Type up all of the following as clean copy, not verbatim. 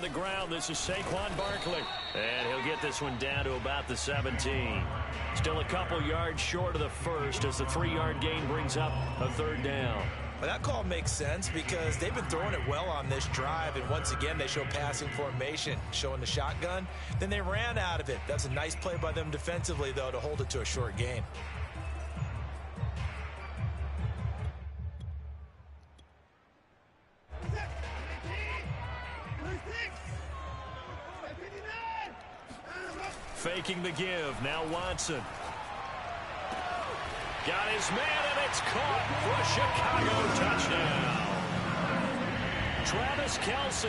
On the ground, this is Saquon Barkley. And he'll get this one down to about the 17. Still a couple yards short of the first as the 3-yard gain brings up a 3rd down. Well, that call makes sense because they've been throwing it well on this drive, and once again they show passing formation, showing the shotgun. Then they ran out of it. That's a nice play by them defensively, though, to hold it to a short gain. Faking the give. Now Watson. Got his man, and it's caught for a Chicago touchdown. Travis Kelce,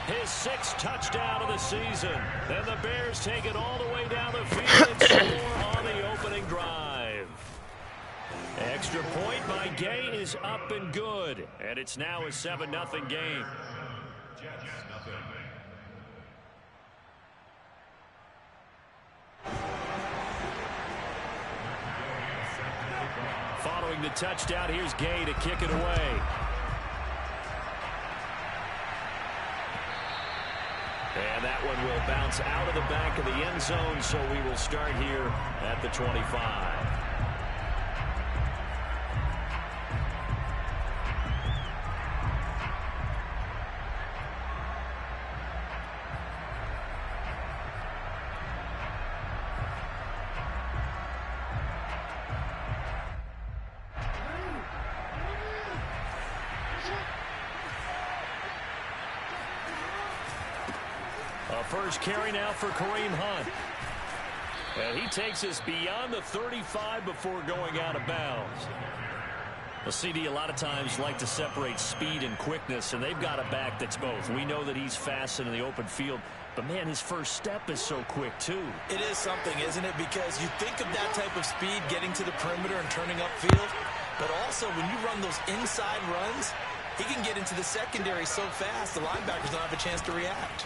his 6th touchdown of the season. And the Bears take it all the way down the field and score on the opening drive. Extra point by Gay is up and good. And it's now a 7-0 game. Following the touchdown, here's Gay to kick it away. And that one will bounce out of the back of the end zone, so we will start here at the 25. First carry now for Kareem Hunt. And he takes us beyond the 35 before going out of bounds. Well, CD a lot of times like to separate speed and quickness, and they've got a back that's both. We know that he's fast in the open field, but, man, his first step is so quick, too. It is something, isn't it? Because you think of that type of speed getting to the perimeter and turning upfield, but also when you run those inside runs, he can get into the secondary so fast the linebackers don't have a chance to react.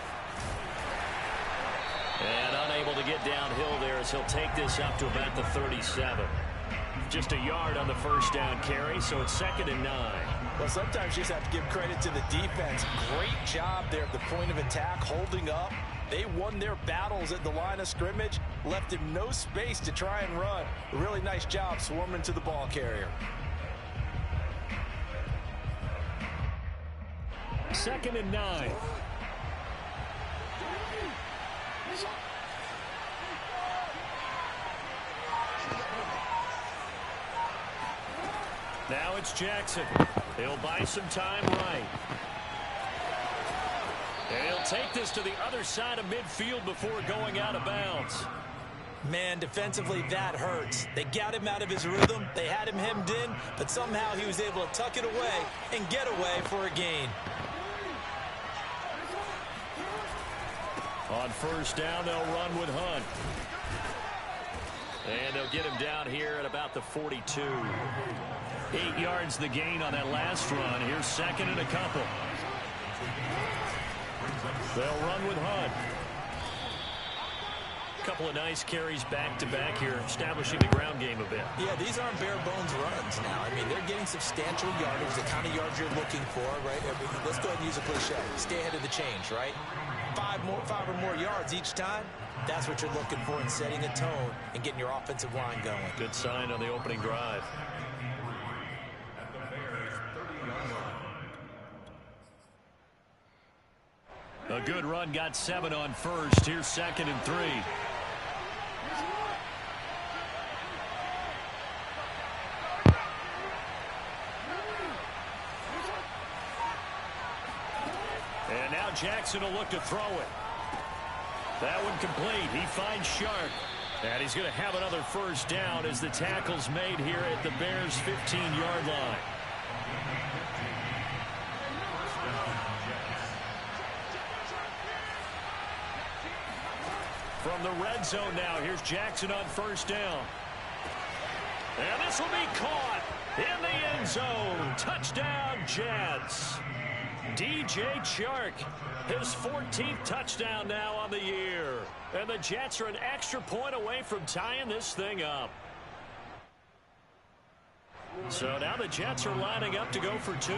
And unable to get downhill there as he'll take this up to about the 37. Just a yard on the first down carry, so it's 2nd and 9. Well, sometimes you just have to give credit to the defense. Great job there at the point of attack, holding up. They won their battles at the line of scrimmage, left him no space to try and run. A really nice job swarming to the ball carrier. 2nd and 9. Now it's Jackson. He'll buy some time right. And he'll take this to the other side of midfield before going out of bounds. Man, defensively, that hurts. They got him out of his rhythm. They had him hemmed in, but somehow he was able to tuck it away and get away for a gain. On first down, they'll run with Hunt. And they'll get him down here at about the 42. 8 yards the gain on that last run. Here's 2nd and a couple. They'll run with Hunt. Couple of nice carries back-to-back here, establishing the ground game a bit. Yeah, these aren't bare-bones runs now. I mean, they're getting substantial yardage, the kind of yards you're looking for, right? I mean, let's go ahead and use a cliche. Stay ahead of the change, right? 5 or more yards each time. That's what you're looking for in setting a tone and getting your offensive line going. Good sign on the opening drive. A good run, got 7 on first. Here's 2nd and 3. And now Jackson will look to throw it. That one complete. He finds Sharp. And he's going to have another first down as the tackle's made here at the Bears' 15-yard line. From the red zone now, here's Jackson on first down. And this will be caught in the end zone. Touchdown, Jets. DJ Chark, his 14th touchdown now on the year. And the Jets are an extra point away from tying this thing up. So now the Jets are lining up to go for 2.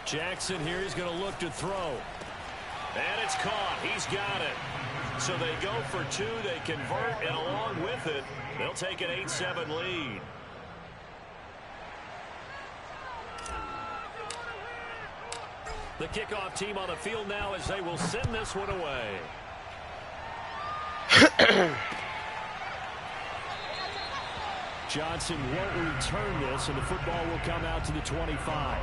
Jackson here is going to look to throw. And it's caught. He's got it. So they go for two. They convert, and along with it, they'll take an 8-7 lead. The kickoff team on the field now as they will send this one away. Johnson won't return this, and the football will come out to the 25.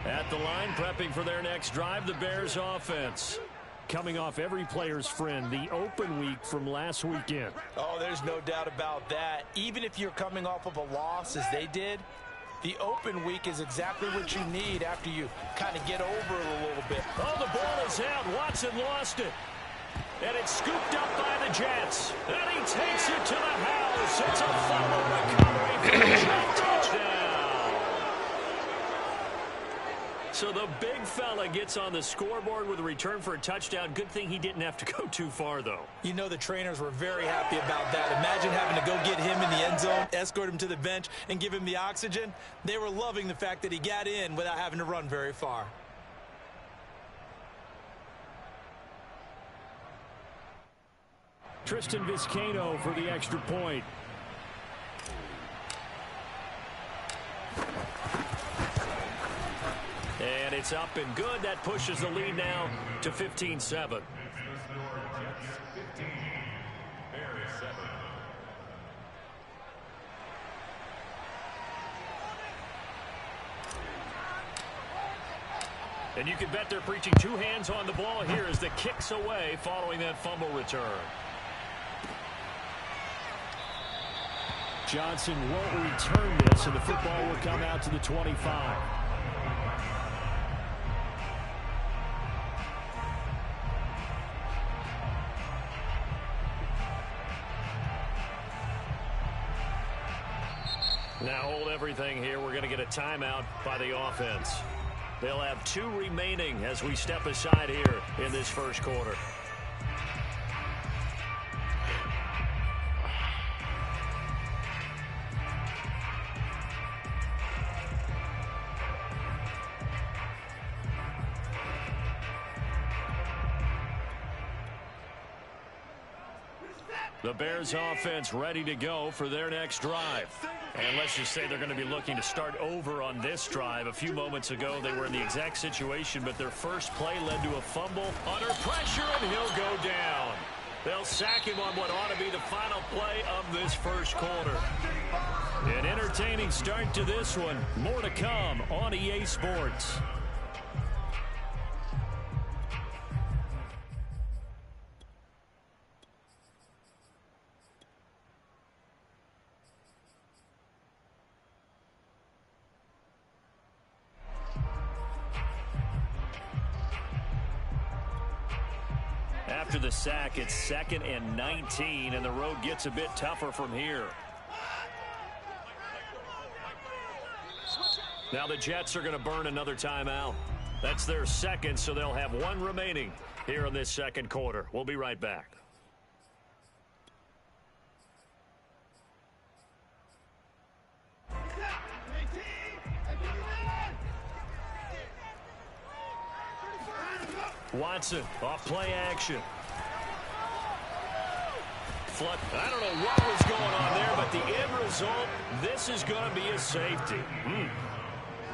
At the line, prepping for their next drive, the Bears offense. Coming off every player's friend, the open week from last weekend. Oh, there's no doubt about that. Even if you're coming off of a loss as they did, the open week is exactly what you need after you kind of get over it a little bit. Oh, the ball is out. Watson lost it. And it's scooped up by the Jets. And he takes it to the house. It's a fumble recovery for a Jet touchdown. So the big fella gets on the scoreboard with a return for a touchdown. Good thing he didn't have to go too far, though. You know the trainers were very happy about that. Imagine having to go get him in the end zone, escort him to the bench, and give him the oxygen. They were loving the fact that he got in without having to run very far. Tristan Vizcaino for the extra point. And it's up and good. That pushes the lead now to 15-7. And you can bet they're preaching two hands on the ball here as the kick's away following that fumble return. Johnson won't return this, and the football will come out to the 25. Now hold everything here. We're going to get a timeout by the offense. They'll have two remaining as we step aside here in this first quarter. The Bears offense ready to go for their next drive. And let's just say they're going to be looking to start over on this drive. A few moments ago, they were in the exact situation, but their first play led to a fumble under pressure, and he'll go down. They'll sack him on what ought to be the final play of this first quarter. An entertaining start to this one. More to come on EA Sports. After the sack, it's 2nd and 19, and the road gets a bit tougher from here. Now the Jets are going to burn another timeout. That's their second, so they'll have one remaining here in this second quarter. We'll be right back. Watson off play action. I don't know what was going on there, but the end result, this is going to be a safety.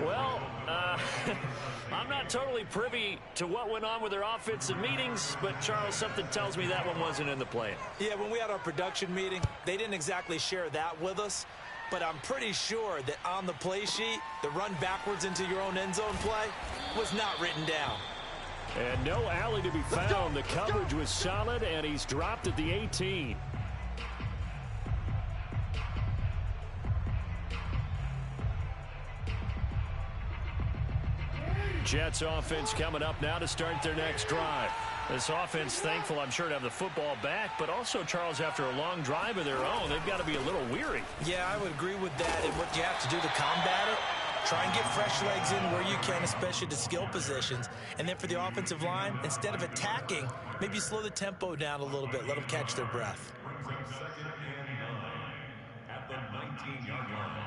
Well, I'm not totally privy to what went on with their offensive meetings, but Charles, something tells me that one wasn't in the plan. Yeah, when we had our production meeting, they didn't exactly share that with us, but I'm pretty sure that on the play sheet, the run backwards into your own end zone play was not written down. And no alley to be found. The coverage was solid, and he's dropped at the 18. Jets offense coming up now to start their next drive. This offense thankful, I'm sure, to have the football back, but also, Charles, after a long drive of their own, they've got to be a little weary. Yeah, I would agree with that. And what you have to do to combat it, try and get fresh legs in where you can, especially the skill positions. And then for the offensive line, instead of attacking, maybe slow the tempo down a little bit. Let them catch their breath. Second and 9 at the 19-yard line.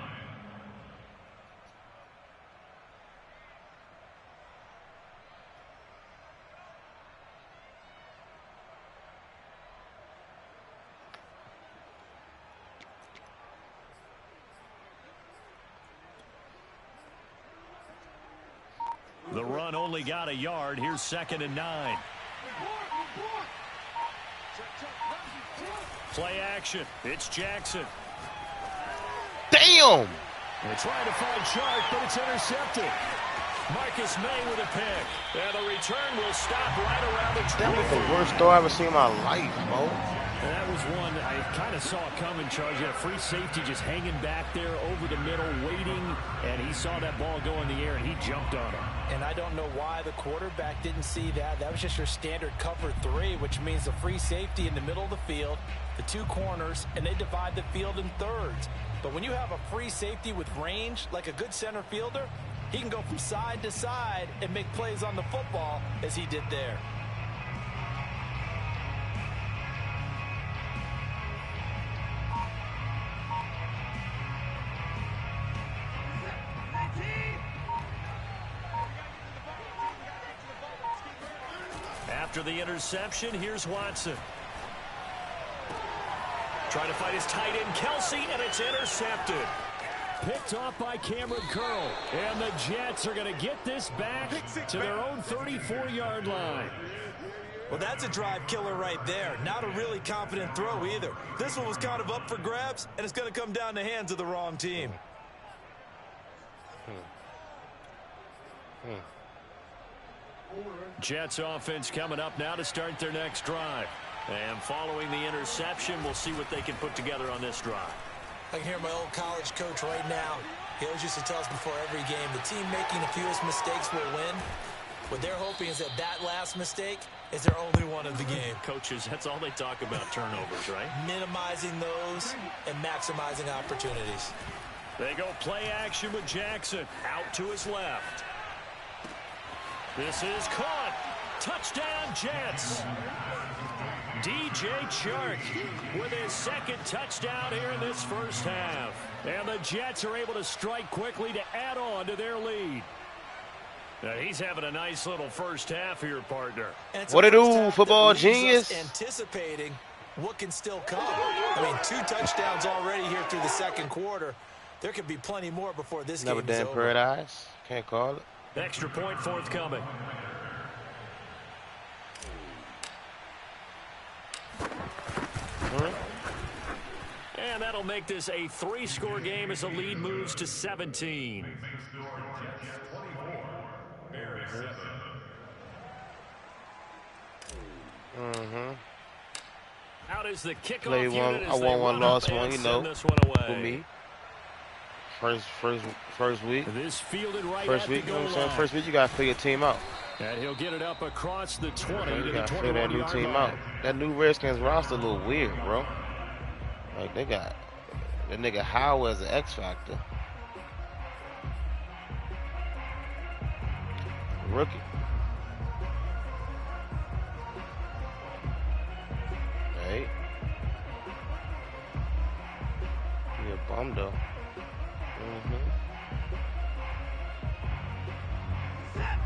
The run only got a yard. Here's 2nd and 9. Play action. It's Jackson. Damn! They're trying to find Shark, but it's intercepted. Marcus May with a pick. And the return will stop right around the 20. That was the worst throw I ever seen in my life, bro. And that was one I kind of saw coming, Charles. You had a free safety just hanging back there over the middle, waiting, and he saw that ball go in the air, and he jumped on him. And I don't know why the quarterback didn't see that. That was just your standard cover 3, which means the free safety in the middle of the field, the 2 corners, and they divide the field in thirds. But when you have a free safety with range, like a good center fielder, he can go from side to side and make plays on the football as he did there. After the interception, here's Watson. Trying to fight his tight end, Kelsey, and it's intercepted. Picked off by Cameron Curl. And the Jets are going to get this back to their own 34-yard line. Well, that's a drive killer right there. Not a really confident throw either. This one was kind of up for grabs, and it's going to come down the hands of the wrong team. Jets offense coming up now to start their next drive. And following the interception, we'll see what they can put together on this drive. I can hear my old college coach right now. He always used to tell us before every game, the team making the fewest mistakes will win. What they're hoping is that that last mistake is their only one of the game. Coaches, that's all they talk about, turnovers, right? Minimizing those and maximizing opportunities. They go play action with Jackson. Out to his left. This is caught. Touchdown, Jets. DJ Chark with his 2nd touchdown here in this first half. And the Jets are able to strike quickly to add on to their lead. Now he's having a nice little first half here, partner. What it do, football genius? Anticipating what can still come. I mean, 2 touchdowns already here through the 2nd quarter. There could be plenty more before this game is over. Never damn paradise. Can't call it. Extra point forthcoming. And that'll make this a 3-score game as the lead moves to 17. Out is the kickoff Play one. unit I as they won one, run lost up one. and You send know, this one away. for me. First week. This fielded right First at week, the you know goal what I'm saying? line. First week, you got to figure your team out. And he'll get it up across the 20 to You the got to figure that new 21-yard team line. out. That new Redskins roster a little weird, bro. Like, they got that nigga Howard as an X factor. Rookie. Hey. He a bum, though.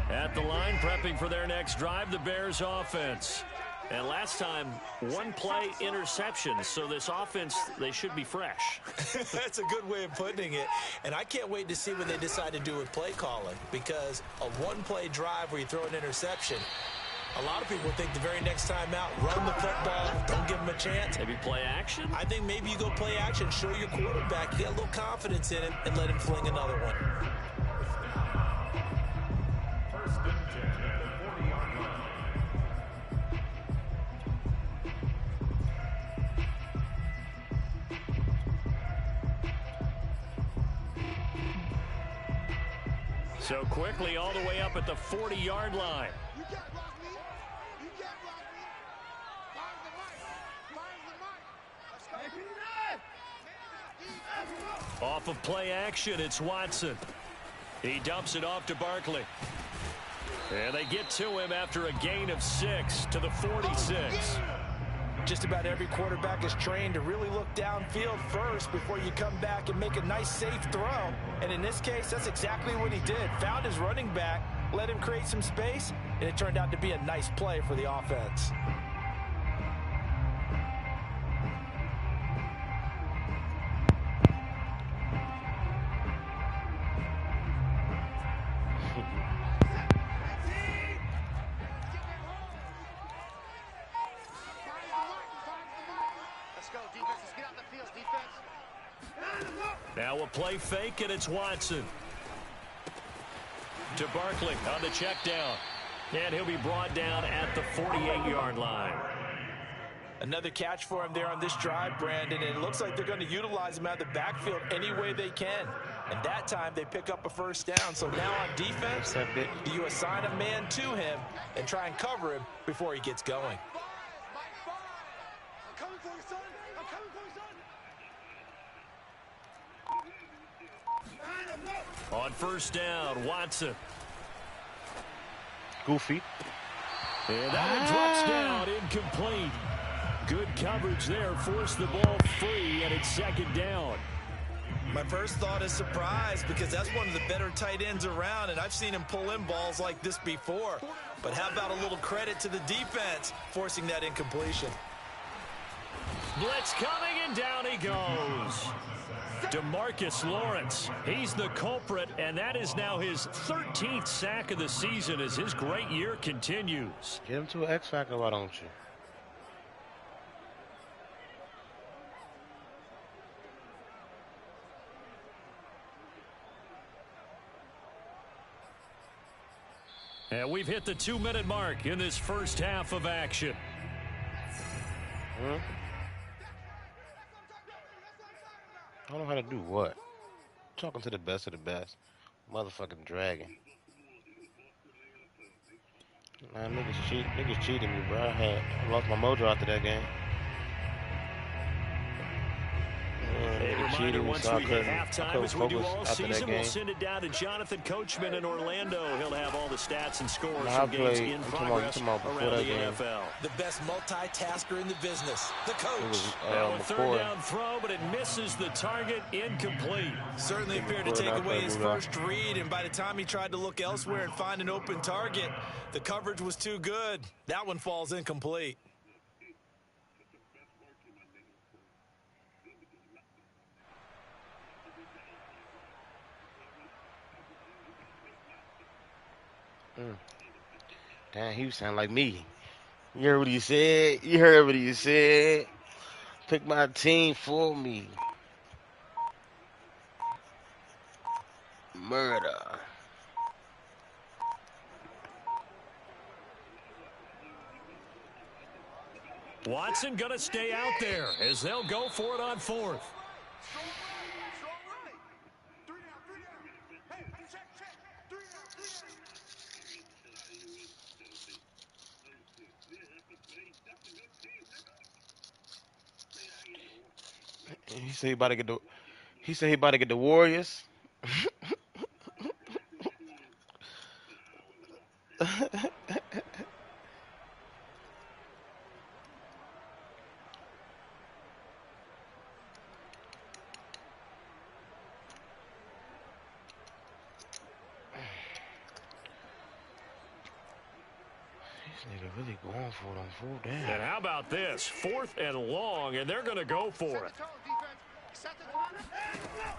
At the line, prepping for their next drive, the Bears offense. And last time, 1 play interception, so this offense, they should be fresh. That's a good way of putting it. And I can't wait to see what they decide to do with play calling, because a 1-play drive where you throw an interception, a lot of people think the very next time out, run the football, don't give them a chance. Maybe play action? I think maybe you go play action, show your quarterback, you got a little confidence in him, and let him fling another one. First and 10 at the 40-yard line. So quickly all the way up at the 40-yard line. Off of play action, it's Watson. He dumps it off to Barkley. And they get to him after a gain of 6 to the 46. Just about every quarterback is trained to really look downfield first before you come back and make a nice, safe throw. And in this case, that's exactly what he did. Found his running back, let him create some space, and it turned out to be a nice play for the offense. Now a play fake, and it's Watson. To Barkley on the check down. And he'll be brought down at the 48-yard line. Another catch for him there on this drive, Brandon, and it looks like they're going to utilize him out of the backfield any way they can. And that time they pick up a first down. So now on defense, do you assign a man to him and try and cover him before he gets going? On first down, Watson. Goofy. And that one drops down, incomplete. Good coverage there, forced the ball free, and it's second down. My first thought is surprise, because that's one of the better tight ends around, and I've seen him pull in balls like this before. But how about a little credit to the defense forcing that incompletion? Blitz coming, and down he goes. DeMarcus Lawrence, he's the culprit, and that is now his 13th sack of the season as his great year continues. Get him to an X Factor, why don't you? And we've hit the 2-minute mark in this first half of action. I don't know how to do what. Talking to the best of the best. Motherfucking dragon. Nah, niggas cheated me, bro. I lost my mojo after that game. A reminder, once we hit halftime, as we do all season, we'll send it down to Jonathan Coachman in Orlando. He'll have all the stats and scores from games in progress around the NFL. The best multitasker in the business, the coach. Now a third down throw, but it misses the target, incomplete. Certainly appeared to take away his first read, and by the time he tried to look elsewhere and find an open target, the coverage was too good. That one falls incomplete. Damn, he sound like me. You heard what he said? You heard what he said? Pick my team for me. Murder. Watson gonna stay out there as they'll go for it on fourth. He said he about to get the. He said he about to get the Warriors. Really going for it on fourth down. And how about this? 4th and long, and they're going to go for it.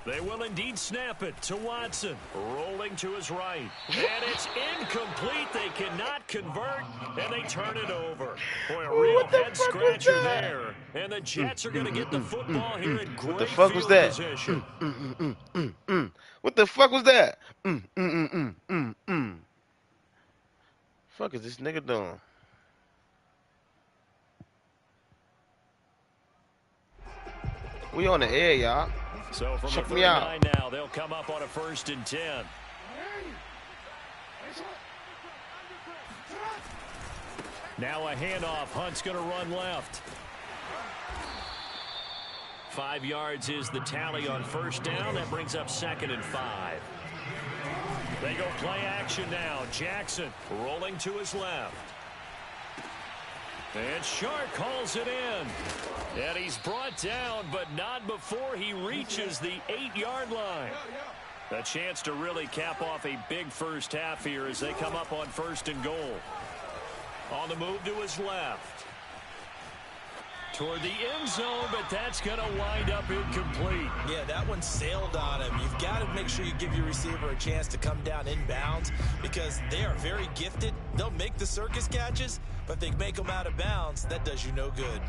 They will indeed snap it to Watson. Rolling to his right. And it's incomplete. They cannot convert, and they turn it over. Boy, a real head-scratcher there. And the Jets are going to get the football here in great field position. What the fuck was that? Fuck is this nigga doing? We on the air, y'all. So from check the me out. 39 now, they'll come up on a 1st and 10. Now a handoff. Hunt's going to run left. 5 yards is the tally on first down. That brings up 2nd and 5. They go play action now. Jackson rolling to his left. And Shark calls it in. And he's brought down, but not before he reaches the 8-yard line. A chance to really cap off a big first half here as they come up on 1st and goal. On the move to his left. Toward the end zone, but that's going to wind up incomplete. Yeah, that one sailed on him. You've got to make sure you give your receiver a chance to come down inbounds because they are very gifted. They'll make the circus catches, but if they make them out of bounds, that does you no good.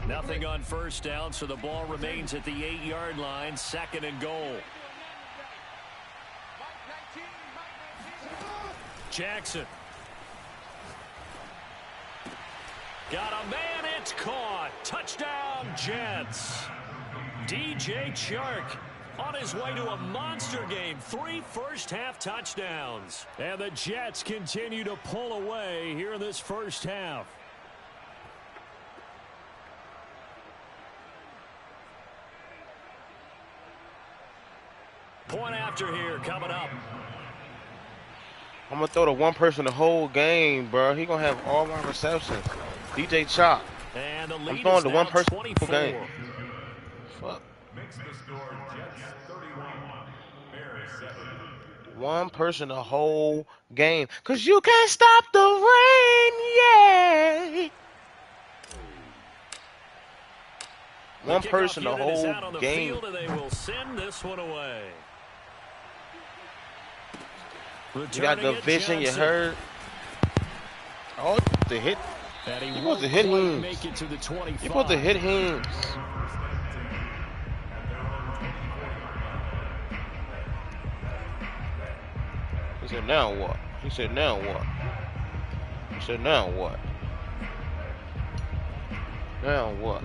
Nothing on first down, so the ball remains at the 8-yard line, 2nd and goal. Jackson. Got a man, it's caught. Touchdown, Jets. DJ Chark on his way to a monster game. 3 first-half touchdowns. And the Jets continue to pull away here in this first half. Point after here coming up. I'm going to throw to one person the whole game, bro. He going to have all my receptions. DJ Chop. And the lead I'm throwing is to now one person the 24. whole game. Fuck. Makes the score Jets 31, Bears 7. One person the whole game. Because you can't stop the rain, yeah. One person the whole game. And they will send this one away. You got the vision, you heard. Oh, the hit. You're supposed to hit him. You're supposed to hit him. He said, now what? He said, now what? He said, now what? Now what?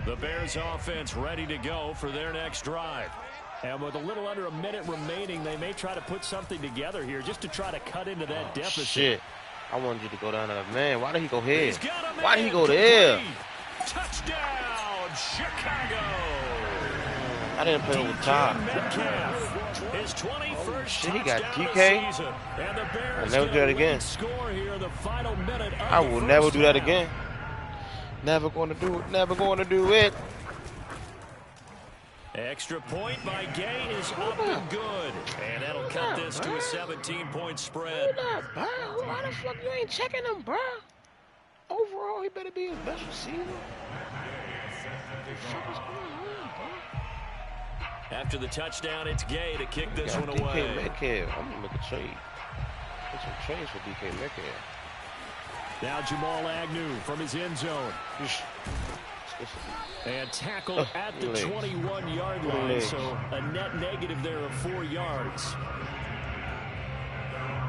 The Bears offense ready to go for their next drive. And with a little under a minute remaining, they may try to put something together here just to try to cut into that deficit. Shit. I wanted you to go down there. Man, why did he go here? Why did he go there? Touchdown, Chicago. I didn't play with time. His 21st Shit, he got touchdown DK. of the season. And the Bears I'll never do that again. score here in the final minute of I will the never first do that half. again. Never going to do it. Never going to do it. Extra point by Gay is up and good. And that'll cut this to a 17-point spread. Why the fuck you ain't checking him, bro? Overall, he better be his best receiver. What the fuck is going on, bro? After the touchdown, it's Gay to kick this one DK away. Metcalf. I'm going to make a trade. Make some trades for DK Metcalf. Now Jamal Agnew from his end zone. And tackle at the 21-yard line, so a net negative there of 4 yards.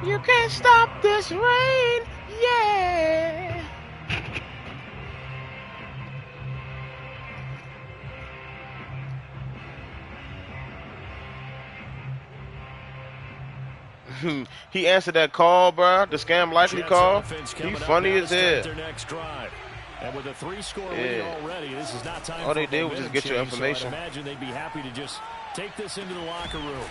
You can't stop this rain, yeah. He answered that call, bro. The scam likely call. He funny as hell. And with a 3-score lead already, this is not time. All they did was just get your information. So I'd imagine they'd be happy to just take this into the locker room.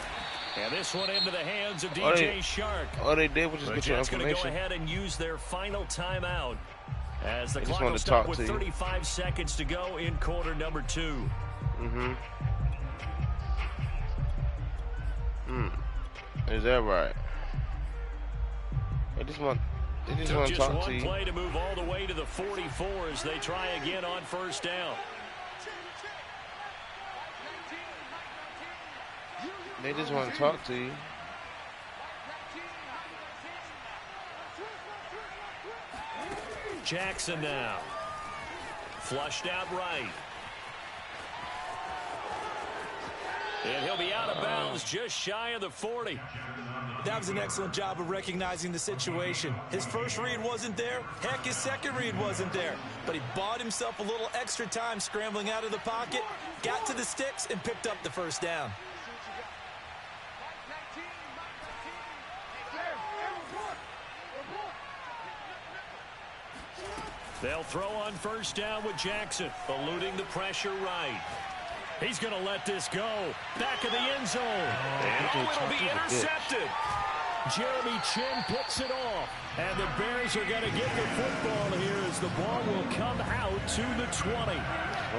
And this one into the hands of DJ Shark. All they did was just get your Jets information. going to go ahead and use their final timeout as the I just clock wanted will to stop talk with to you. 35 seconds to go in quarter number 2. Is that right? They just want to talk one to you. play to move all the way to the 44 as they try again on first down. They just want to talk to you. Jackson now. Flushed out right. And he'll be out of bounds just shy of the 40. That was an excellent job of recognizing the situation. His first read wasn't there. Heck, his second read wasn't there. But he bought himself a little extra time scrambling out of the pocket, got to the sticks, and picked up the first down. They'll throw on first down with Jackson, eluding the pressure right. He's going to let this go. Back of the end zone. And it'll be intercepted. Jeremy Chin picks it off. And the Bears are going to get the football here as the ball will come out to the 20.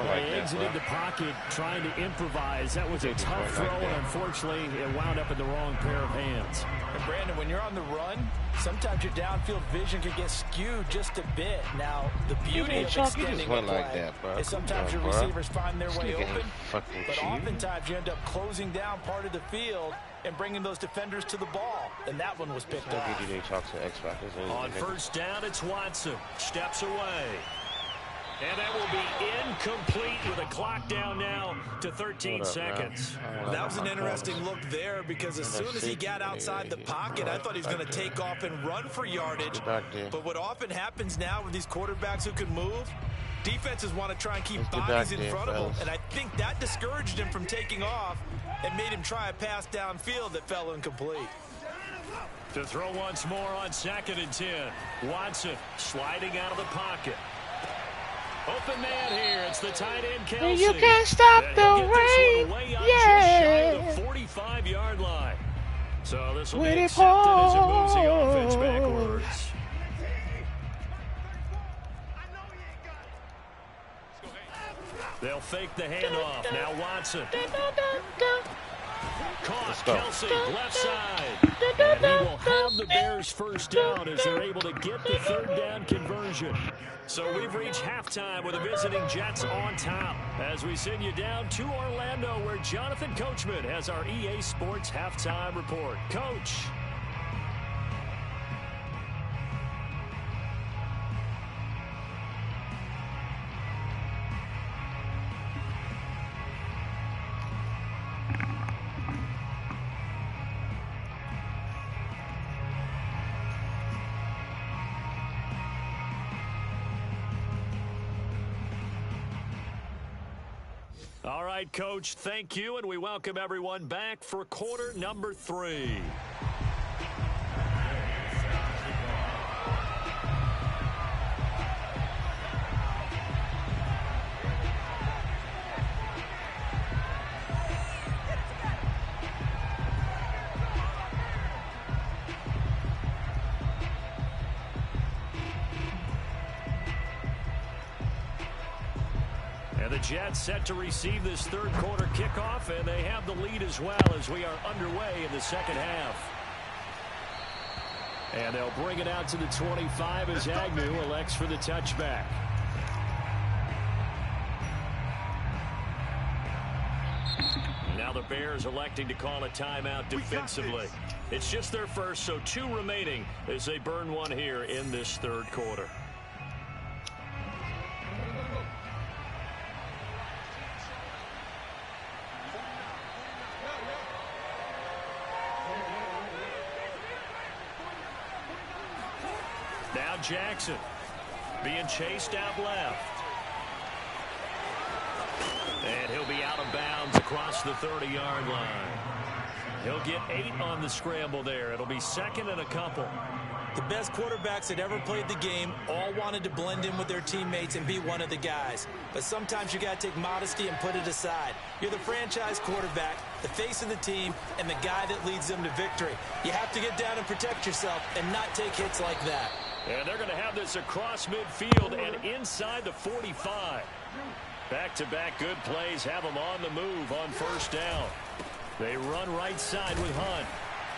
They exited the pocket trying to improvise. That was a tough throw, and unfortunately, it wound up in the wrong pair of hands. And Brandon, when you're on the run, sometimes your downfield vision can get skewed just a bit. Now, the beauty of extending the play is sometimes your receivers find their way open, but oftentimes you end up closing down part of the field and bringing those defenders to the ball, and that one was picked up. On first down, it's Watson. Steps away. And that will be incomplete with a clock down now to 13 seconds. That was an interesting look there because as soon as he got outside the pocket, I thought he was going to take off and run for yardage. But what often happens now with these quarterbacks who can move, defenses want to try and keep bodies in front of them. And I think that discouraged him from taking off and made him try a pass downfield that fell incomplete. To throw once more on 2nd and 10. Watson sliding out of the pocket. Open man here. It's the tight end, Kelsey. You can't stop the rain. Yeah. Just shy of the 45-yard line. So this will be accepted as it moves the offense backwards. They'll fake the handoff. Now Watson. Caught Kelsey, left side. And he will have the Bears first down as they're able to get the third down conversion. So we've reached halftime with the visiting Jets on top as we send you down to Orlando where Jonathan Coachman has our EA Sports halftime report. Coach. All right, Coach, thank you, and we welcome everyone back for quarter number 3. The Jets set to receive this third quarter kickoff, and they have the lead as well as we are underway in the second half. And they'll bring it out to the 25 as Agnew elects for the touchback. Now the Bears electing to call a timeout defensively. It's just their first, so 2 remaining as they burn one here in this third quarter. Now Jackson being chased out left. And he'll be out of bounds across the 30-yard line. He'll get 8 on the scramble there. It'll be second and a couple. The best quarterbacks that ever played the game all wanted to blend in with their teammates and be one of the guys. But sometimes you got to take modesty and put it aside. You're the franchise quarterback, the face of the team, and the guy that leads them to victory. You have to get down and protect yourself and not take hits like that. And they're going to have this across midfield and inside the 45. Back-to-back good plays have them on the move on first down. They run right side with Hunt.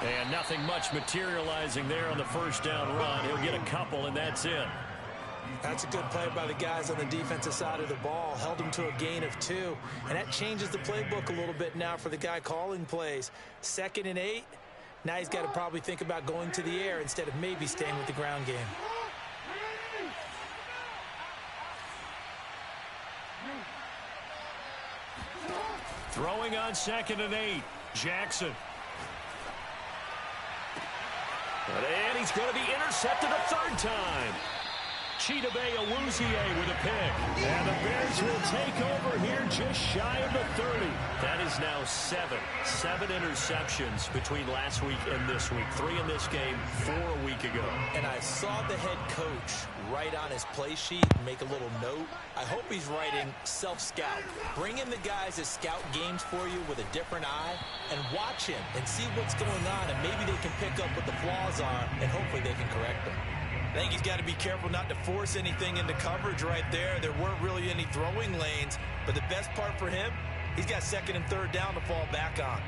And nothing much materializing there on the first down run. He'll get a couple, and that's it. That's a good play by the guys on the defensive side of the ball. Held him to a gain of 2. And that changes the playbook a little bit now for the guy calling plays. 2nd and 8. Now he's got to probably think about going to the air instead of maybe staying with the ground game. Throwing on 2nd and 8. Jackson. And he's going to be intercepted a 3rd time. Chidobe Awuzie with a pick. And the Bears will take over here just shy of the 30. That is now 7 interceptions between last week and this week. 3 in this game, 4 a week ago. And I saw the head coach write on his play sheet, make a little note. I hope he's writing self-scout. Bring in the guys that scout games for you with a different eye and watch him and see what's going on, and maybe they can pick up what the flaws are, and hopefully they can correct them. I think he's got to be careful not to force anything into coverage right there. There weren't really any throwing lanes, but the best part for him, he's got 2nd and 3rd down to fall back on.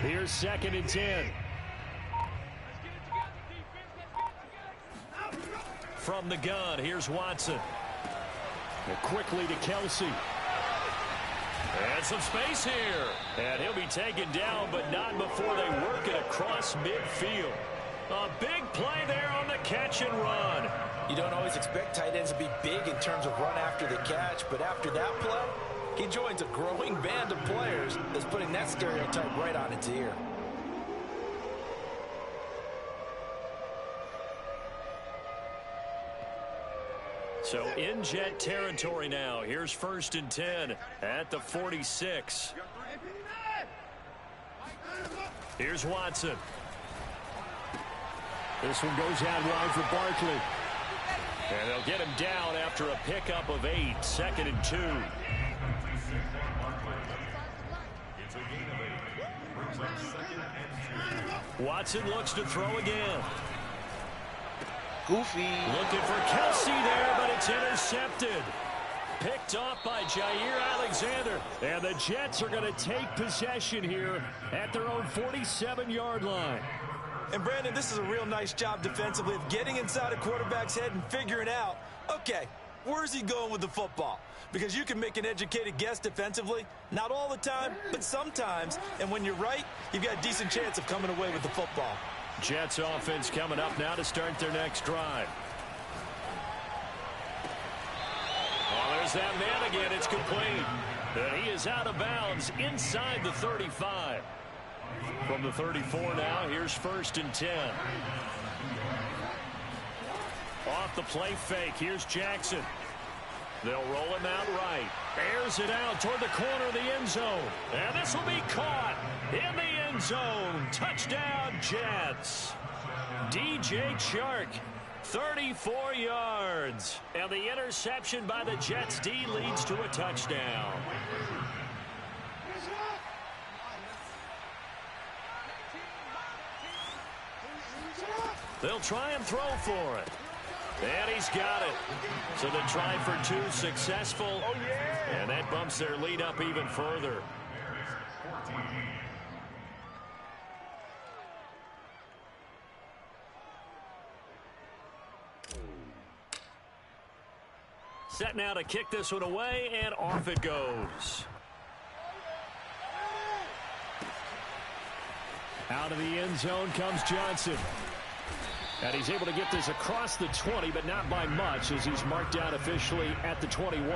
Here's 2nd and 10. From the gun, here's Watson. And quickly to Kelsey. And some space here. And he'll be taken down, but not before they work it across midfield. A big play there on the catch and run. You don't always expect tight ends to be big in terms of run after the catch, but after that play, he joins a growing band of players that's putting that stereotype right on its ear. So in Jet territory now. Here's 1st and 10 at the 46. Here's Watson. This one goes out wide for Barkley. And they'll get him down after a pickup of 8. 2nd and 2. Watson looks to throw again. Goofy. Looking for Kelsey there, but it's intercepted. Picked off by Jair Alexander. And the Jets are going to take possession here at their own 47-yard line. And Brandon, this is a real nice job defensively of getting inside a quarterback's head and figuring out, okay, where's he going with the football? Because you can make an educated guess defensively, not all the time, but sometimes. And when you're right, you've got a decent chance of coming away with the football. Jets offense coming up now to start their next drive. Oh, there's that man again. It's complete. And he is out of bounds inside the 35. From the 34 now, here's 1st and 10. Off the play fake, here's Jackson. They'll roll him out right. Airs it out toward the corner of the end zone. And this will be caught in the end zone. Touchdown, Jets. DJ Chark, 34 yards. And the interception by the Jets D leads to a touchdown. They'll try and throw for it. And he's got it. So the try for 2 successful. And that bumps their lead up even further. Set now to kick this one away, and off it goes. Out of the end zone comes Johnson. And he's able to get this across the 20, but not by much, as he's marked down officially at the 21.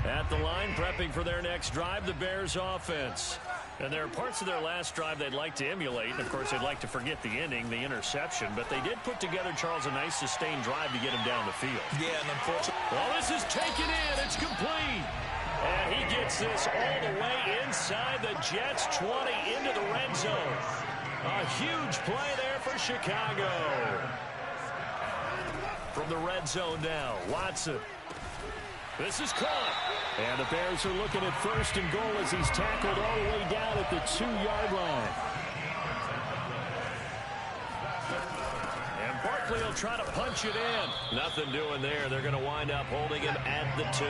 At the line, prepping for their next drive, the Bears offense. And there are parts of their last drive they'd like to emulate. And, of course, they'd like to forget the ending, the interception. But they did put together, Charles, a nice sustained drive to get him down the field. Yeah, and unfortunately. Well, this is taken in. It's complete. And he gets this all the way inside the Jets' 20 into the red zone. A huge play there for Chicago. From the red zone now, Watson. This is caught. And the Bears are looking at 1st and goal as he's tackled all the way down at the 2-yard line. And Barkley will try to punch it in. Nothing doing there. They're going to wind up holding him at the 2.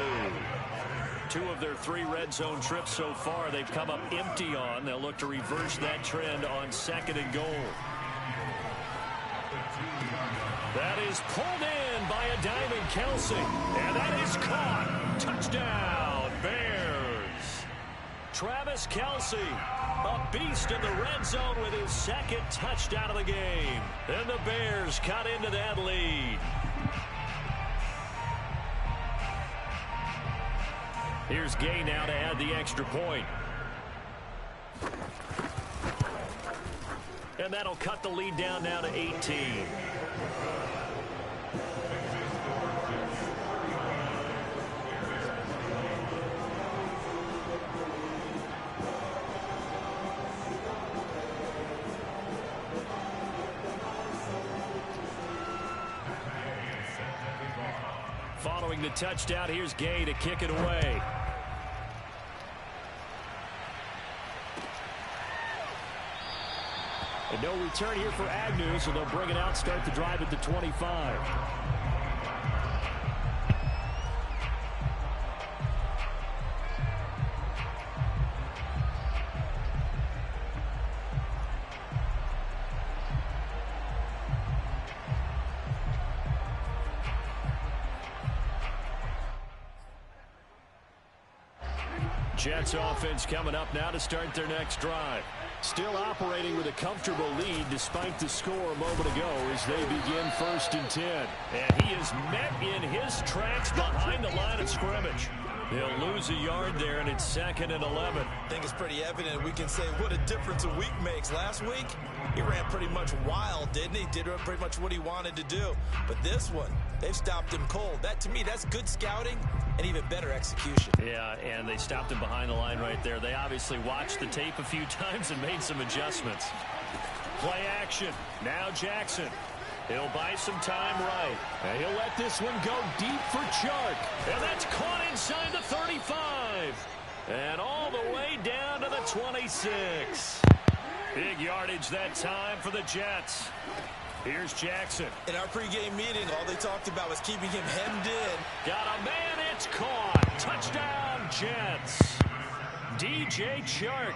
2 of their 3 red zone trips so far they've come up empty on. They'll look to reverse that trend on 2nd and goal. That is pulled in by a Diamond Kelsey. And that is caught. Touchdown, Bears. Travis Kelsey, a beast in the red zone with his second touchdown of the game. And the Bears cut into that lead. Here's Gay now to add the extra point. And that'll cut the lead down now to 18. Following the touchdown, here's Gay to kick it away. And no return here for Agnew, so they'll bring it out, start the drive at the 25. Jets offense coming up now to start their next drive. Still operating with a comfortable lead despite the score a moment ago as they begin 1st and 10. And he is met in his tracks behind the line of scrimmage. They'll lose a yard there, and it's 2nd and 11. I think it's pretty evident. We can say what a difference a week makes. Last week, he ran pretty much wild, didn't he? Did pretty much what he wanted to do. But this one, they've stopped him cold. That, to me, that's good scouting and even better execution. Yeah, and they stopped him behind the line right there. They obviously watched the tape a few times and made some adjustments. Play action. Now Jackson. He'll buy some time right. And he'll let this one go deep for Chark. And that's caught inside the 35. And all the way down to the 26. Big yardage that time for the Jets. Here's Jackson. In our pregame meeting, all they talked about was keeping him hemmed in. Got a man, it's caught. Touchdown, Jets. DJ Chark,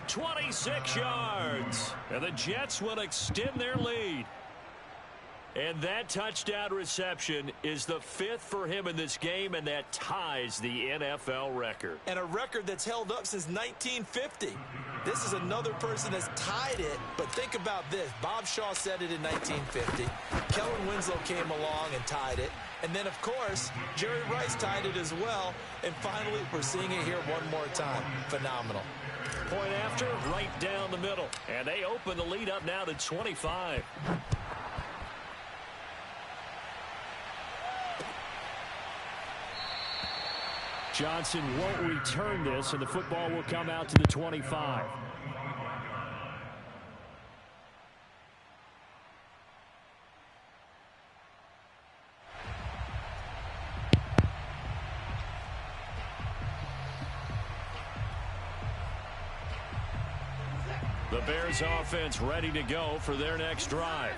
26 yards. And the Jets will extend their lead. And that touchdown reception is the 5th for him in this game, and that ties the NFL record. And a record that's held up since 1950. This is another person that's tied it, but think about this. Bob Shaw said it in 1950. Kellen Winslow came along and tied it. And then, of course, Jerry Rice tied it as well. And finally, we're seeing it here one more time. Phenomenal. Point after, right down the middle. And they open the lead up now to 25. Johnson won't return this, and the football will come out to the 25. The Bears offense ready to go for their next drive.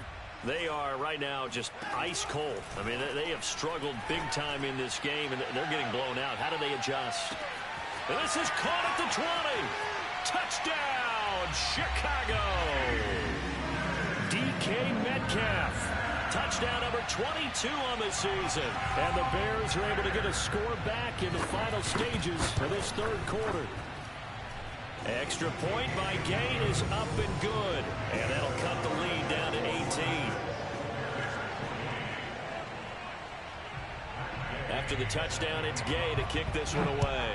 They are right now just ice cold. I mean, they have struggled big time in this game, and they're getting blown out. How do they adjust? And this is caught at the 20. Touchdown, Chicago. DK Metcalf. Touchdown number 22 on the season. And the Bears are able to get a score back in the final stages of this third quarter. Extra point by Gay is up and good. And that'll cut the lead down to 18. After the touchdown, it's Gay to kick this one away.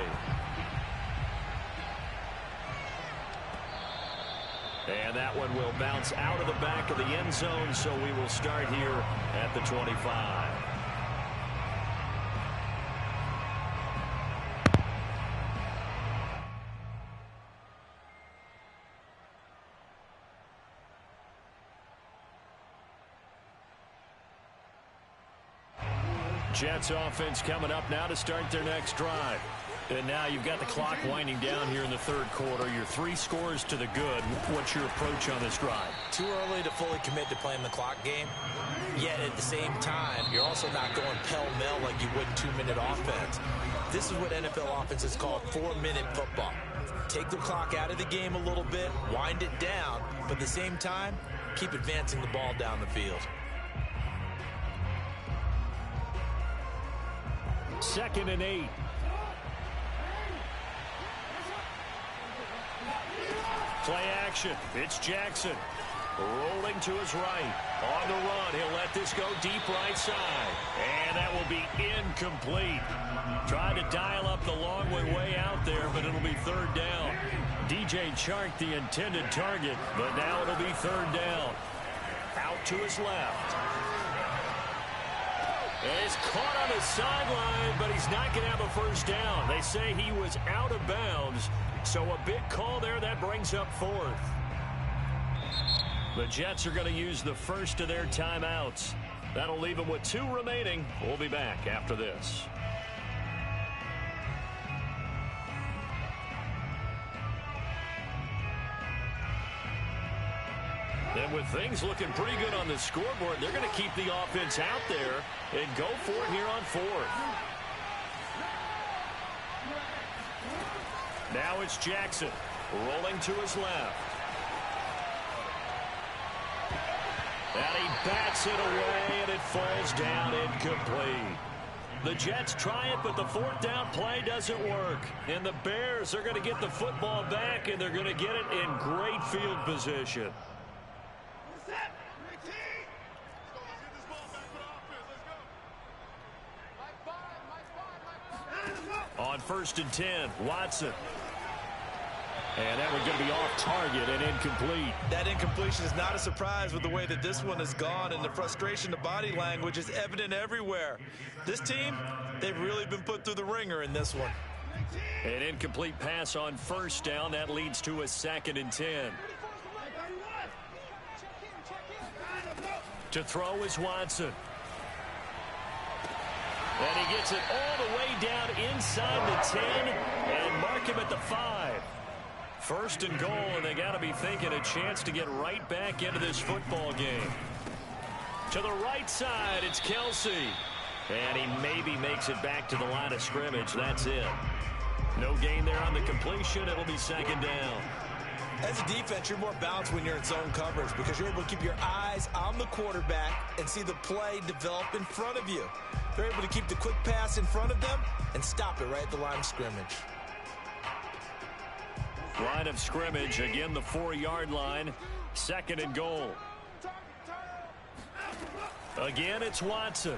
And that one will bounce out of the back of the end zone, so we will start here at the 25. Jets offense coming up now to start their next drive. And now you've got the clock winding down here in the third quarter. You're 3 scores to the good. What's your approach on this drive? Too early to fully commit to playing the clock game. Yet at the same time, you're also not going pell-mell like you would 2-minute offense. This is what NFL offenses call 4-minute football. Take the clock out of the game a little bit, wind it down, but at the same time, keep advancing the ball down the field. 2nd and 8. Play action. It's Jackson. Rolling to his right. On the run. He'll let this go deep right side. And that will be incomplete. Tried to dial up the long way out there, but it'll be 3rd down. DJ Chark, the intended target, but now it'll be 3rd down. Out to his left. And he's caught on the sideline, but he's not going to have a 1st down. They say he was out of bounds, so a big call there. That brings up 4th. The Jets are going to use the first of their timeouts. That'll leave them with 2 remaining. We'll be back after this. And with things looking pretty good on the scoreboard, they're going to keep the offense out there and go for it here on 4th. Now it's Jackson rolling to his left. And he bats it away, and it falls down incomplete. The Jets try it, but the 4th down play doesn't work. And the Bears are going to get the football back, and they're going to get it in great field position. On 1st and 10, Watson. And that one's going to be off target and incomplete. That incompletion is not a surprise with the way that this one has gone, and the frustration, the body language is evident everywhere. This team, they've really been put through the ringer in this one. An incomplete pass on 1st down. That leads to a 2nd and 10. To throw is Watson. And he gets it all the way down inside the 10 and mark him at the 5. 1st and goal, and they got to be thinking a chance to get right back into this football game. To the right side, it's Kelsey. And he maybe makes it back to the line of scrimmage. That's it. No gain there on the completion. It'll be 2nd down. As a defense, you're more balanced when you're in zone coverage because you're able to keep your eyes on the quarterback and see the play develop in front of you. They're able to keep the quick pass in front of them and stop it right at the line of scrimmage. Line of scrimmage, again the 4-yard line. 2nd and goal. Again, it's Watson.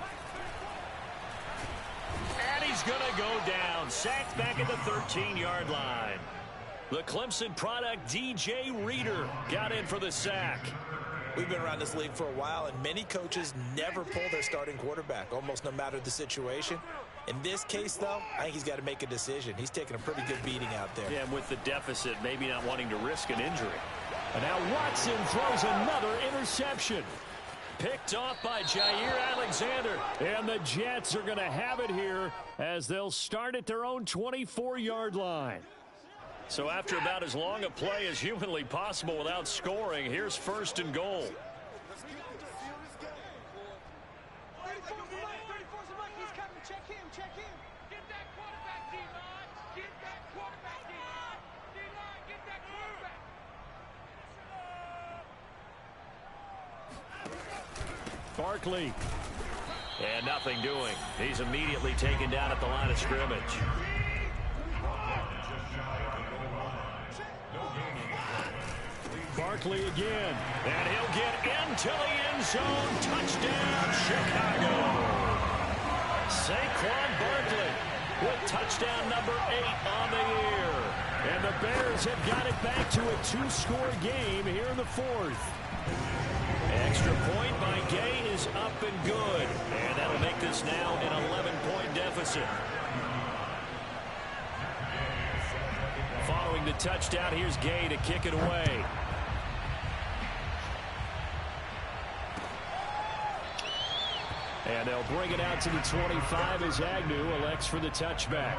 And he's going to go down. Sacked back at the 13-yard line. The Clemson product, DJ Reader, got in for the sack. We've been around this league for a while, and many coaches never pull their starting quarterback, almost no matter the situation. In this case, though, I think he's got to make a decision. He's taking a pretty good beating out there. Yeah, and with the deficit, maybe not wanting to risk an injury. And now Watson throws another interception. Picked off by Jair Alexander. And the Jets are going to have it here as they'll start at their own 24-yard line. So after about as long a play as humanly possible without scoring, here's 1st and goal. Barkley. And nothing doing. He's immediately taken down at the line of scrimmage. Barkley again. And he'll get into the end zone. Touchdown, Chicago. Saquon Barkley with touchdown number 8 on the year. And the Bears have got it back to a 2-score game here in the 4th. Extra point by Gay is up and good. And that'll make this now an 11-point deficit. Following the touchdown, here's Gay to kick it away. And they'll bring it out to the 25 as Agnew elects for the touchback.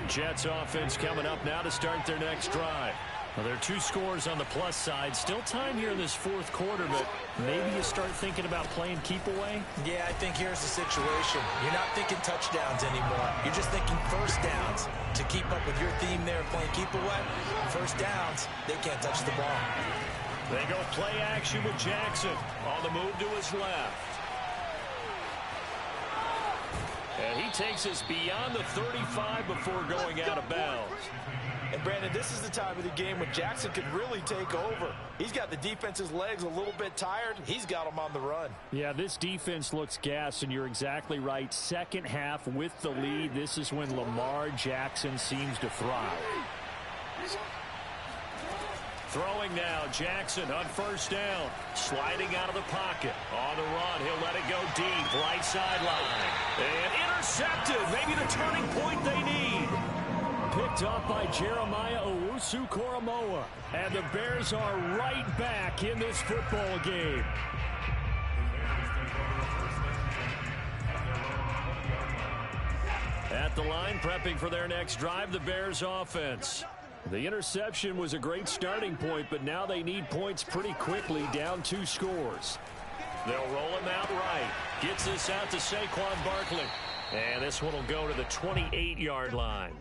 Jets offense coming up now to start their next drive. Well, there are two scores on the plus side. Still time here in this fourth quarter, but maybe you start thinking about playing keep away? Yeah, I think here's the situation. You're not thinking touchdowns anymore. You're just thinking first downs. To keep up with your theme there of playing keep away, first downs, they can't touch the ball. They go play action with Jackson on the move to his left. And he takes us beyond the 35 before going out of bounds. And, Brandon, this is the time of the game when Jackson could really take over. He's got the defense's legs a little bit tired. He's got them on the run. Yeah, this defense looks gassed, and you're exactly right. Second half with the lead, this is when Lamar Jackson seems to thrive. Throwing now, Jackson on first down. Sliding out of the pocket. On the run, he'll let it go deep. Right sideline. And intercepted. Maybe the turning point they need. Picked up by Jeremiah Owusu-Koramoah. And the Bears are right back in this football game. At the line, prepping for their next drive, the Bears offense. The interception was a great starting point, but now they need points pretty quickly, down 2 scores. They'll roll him out right. Gets this out to Saquon Barkley. And this one will go to the 28-yard line.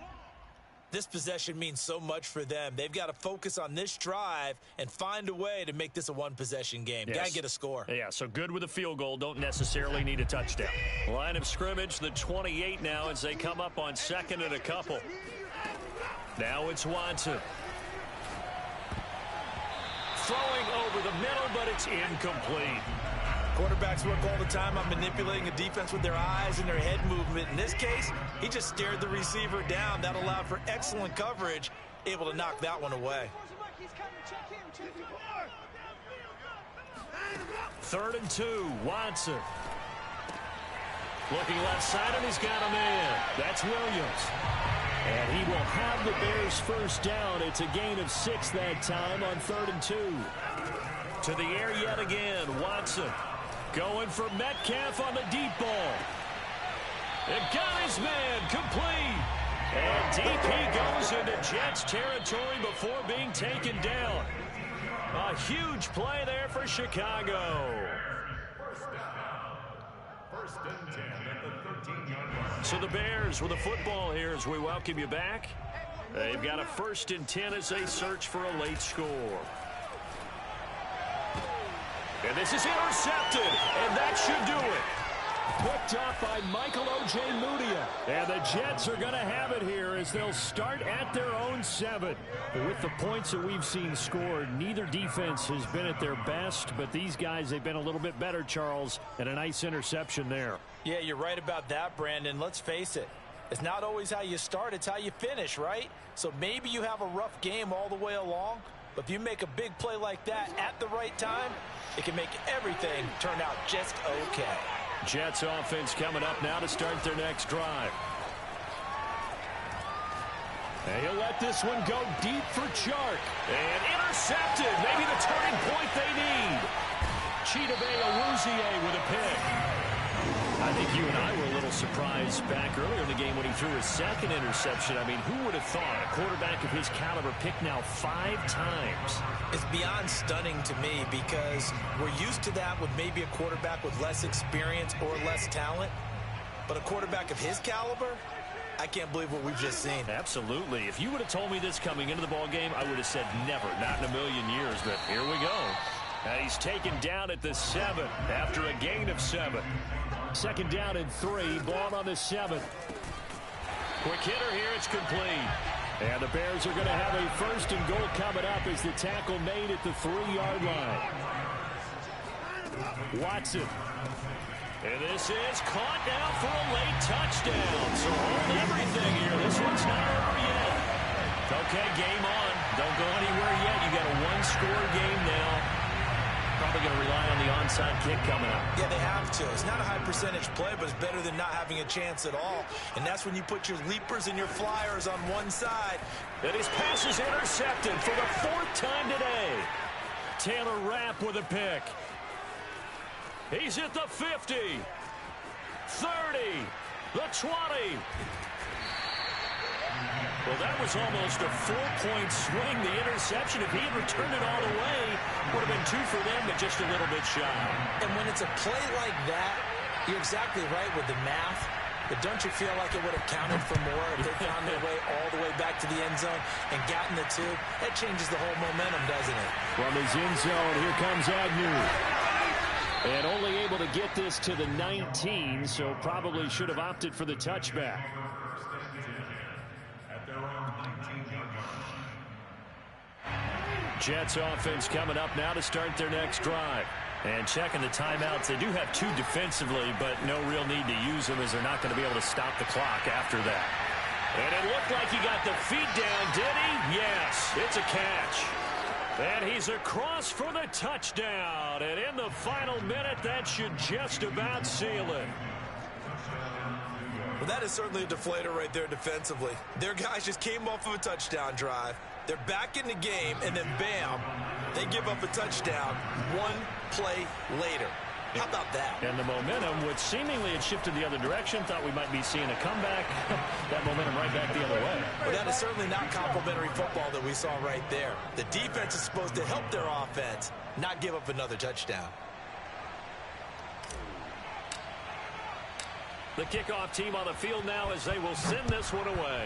This possession means so much for them. They've got to focus on this drive and find a way to make this a one-possession game. Yes. Got to get a score. Yeah, so good with a field goal. Don't necessarily need a touchdown. Line of scrimmage, the 28 now as they come up on second and a couple. Now it's Watson. Throwing over the middle, but it's incomplete. Quarterbacks work all the time on manipulating a defense with their eyes and their head movement. In this case, he just stared the receiver down. That allowed for excellent coverage, able to knock that one away. 3rd and 2, Watson. Looking left side, and he's got a man. That's Williams. And he will have the Bears first down. It's a gain of 6 that time on 3rd and 2. To the air yet again, Watson. Going for Metcalf on the deep ball. It got his man complete. And deep he goes into Jets territory before being taken down. A huge play there for Chicago. First and 10 at the 13-yard line. So the Bears with a football here as we welcome you back. They've got a 1st and 10 as they search for a late score. And this is intercepted, and that should do it. Picked up by Michael O.J. Mudia. And the Jets are going to have it here as they'll start at their own 7. With the points that we've seen scored, neither defense has been at their best, but these guys, they've been a little bit better, Charles, and a nice interception there. Yeah, you're right about that, Brandon. Let's face it. It's not always how you start, it's how you finish, right? So maybe you have a rough game all the way along, but if you make a big play like that at the right time, it can make everything turn out just okay. Jets offense coming up now to start their next drive. And he'll let this one go deep for Chark. And intercepted. Maybe the turning point they need. Chidobe Awuzie with a pick. I think you and I were a little surprised back earlier in the game when he threw his 2nd interception. I mean, who would have thought a quarterback of his caliber picked now 5 times? It's beyond stunning to me because we're used to that with maybe a quarterback with less experience or less talent. But a quarterback of his caliber, I can't believe what we've just seen. Absolutely. If you would have told me this coming into the ball game, I would have said never, not in a million years. But here we go. And he's taken down at the 7 after a gain of 7. 2nd down and 3. Ball on the 7th. Quick hitter here. It's complete. And the Bears are going to have a 1st and goal coming up as the tackle made at the 3-yard line. Watson. And this is caught now for a late touchdown. So hold everything here. This one's not over yet. Okay, game on. Don't go anywhere yet. You got a 1-score game now. Probably going to rely on the onside kick coming up. Yeah, they have to. It's not a high percentage play, but it's better than not having a chance at all. And that's when you put your leapers and your flyers on one side. And his pass is intercepted for the 4th time today. Taylor Rapp with a pick. He's at the 50, 30, the 20. Well, that was almost a 4-point swing. The interception, if he had returned it all the way, would have been 2 for them, but just a little bit shy. And when it's a play like that, you're exactly right with the math. But don't you feel like it would have counted for more if they found their way all the way back to the end zone and gotten the 2? That changes the whole momentum, doesn't it? From his end zone, here comes Agnew. And only able to get this to the 19, so probably should have opted for the touchback. Jets offense coming up now to start their next drive. And checking the timeouts, they do have 2 defensively, but no real need to use them as they're not going to be able to stop the clock after that. And it looked like he got the feet down, did he? Yes, it's a catch. And he's across for the touchdown. And in the final minute, that should just about seal it. Well, that is certainly a deflator right there defensively. Their guys just came off of a touchdown drive. They're back in the game, and then bam, they give up a touchdown 1 play later. How about that? And the momentum, which seemingly had shifted the other direction, thought we might be seeing a comeback. That momentum right back the other way. Well, that is certainly not complimentary football that we saw right there. The defense is supposed to help their offense, not give up another touchdown. The kickoff team on the field now as they will send this one away.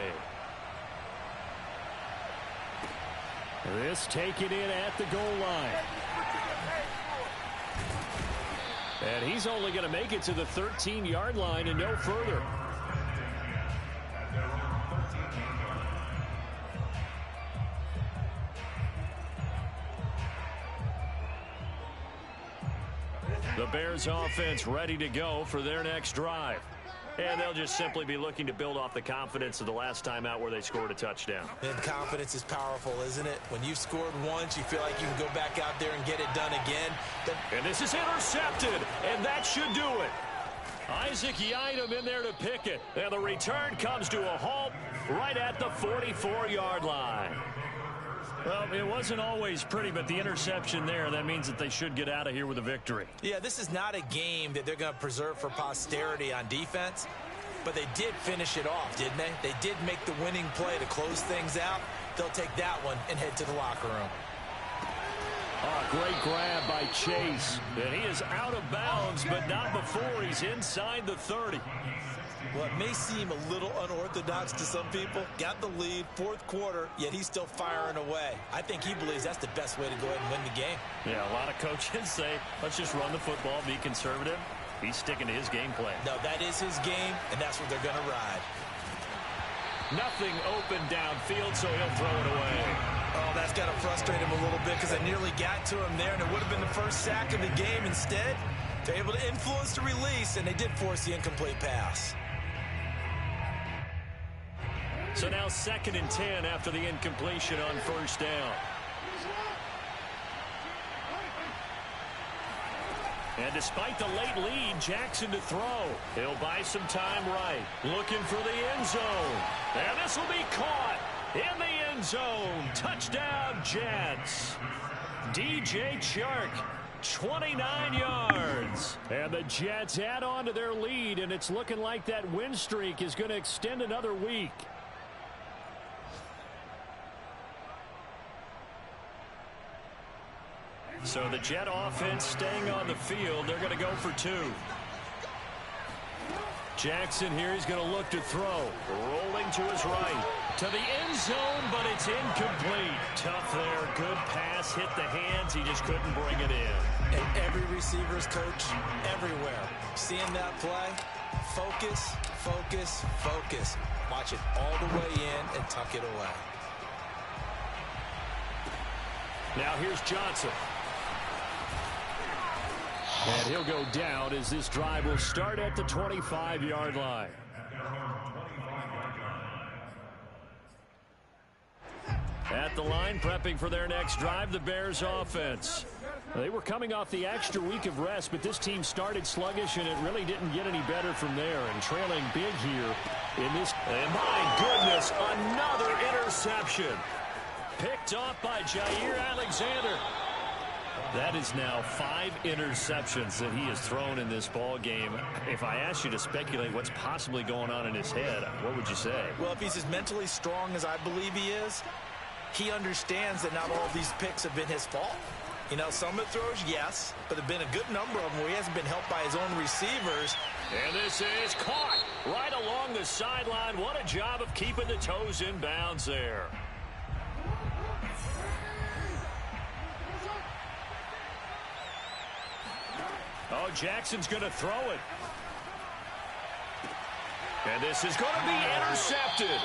This taken in at the goal line. And he's only going to make it to the 13-yard line and no further. The Bears offense ready to go for their next drive. And they'll just simply be looking to build off the confidence of the last time out where they scored a touchdown. And confidence is powerful, isn't it? When you've scored once, you feel like you can go back out there and get it done again. And this is intercepted, and that should do it. Isaac Yiadom in there to pick it. And the return comes to a halt right at the 44-yard line. Well, it wasn't always pretty, but the interception there, that means that they should get out of here with a victory. Yeah, this is not a game that they're going to preserve for posterity on defense, but they did finish it off, didn't they? They did make the winning play to close things out. They'll take that one and head to the locker room. Oh, great grab by Chase. And he is out of bounds, but not before he's inside the 30. Well, it may seem a little unorthodox to some people. Got the lead, 4th quarter, yet he's still firing away. I think he believes that's the best way to go ahead and win the game. Yeah, a lot of coaches say, let's just run the football, be conservative. He's sticking to his game plan. No, that is his game, and that's what they're going to ride. Nothing open downfield, so he'll throw it away. Oh, that's got to frustrate him a little bit because I nearly got to him there, and it would have been the first sack of the game. Instead, they're able to influence the release, and they did force the incomplete pass. So now 2nd and 10 after the incompletion on 1st down. And despite the late lead, Jackson to throw. He'll buy some time right. Looking for the end zone. And this will be caught in the end zone. Touchdown, Jets. DJ Chark, 29 yards. And the Jets add on to their lead, and it's looking like that win streak is going to extend another week. So the Jet offense staying on the field. They're going to go for 2. Jackson here, he's going to look to throw. Rolling to his right. To the end zone, but it's incomplete. Tough there. Good pass. Hit the hands. He just couldn't bring it in. And every receiver's coach, everywhere. Seeing that play, focus, focus, focus. Watch it all the way in and tuck it away. Now here's Johnson. And he'll go down as this drive will start at the 25-yard line. At the line, prepping for their next drive, the Bears offense. They were coming off the extra week of rest, but this team started sluggish, and it really didn't get any better from there. And trailing big here in this. And my goodness, another interception. Picked off by Jair Alexander. That is now 5 interceptions that he has thrown in this ball game. If I asked you to speculate what's possibly going on in his head, what would you say? Well, if he's as mentally strong as I believe he is, he understands that not all of these picks have been his fault. You know, some of the throws, yes, but there have been a good number of them where he hasn't been helped by his own receivers. And this is caught right along the sideline. What a job of keeping the toes in bounds there. Oh, Jackson's going to throw it. And this is going to be intercepted.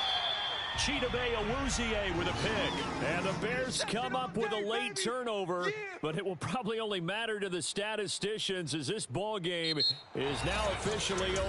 Chidobe Awuzie with a pick. And the Bears come up with a late turnover, but it will probably only matter to the statisticians as this ball game is now officially over.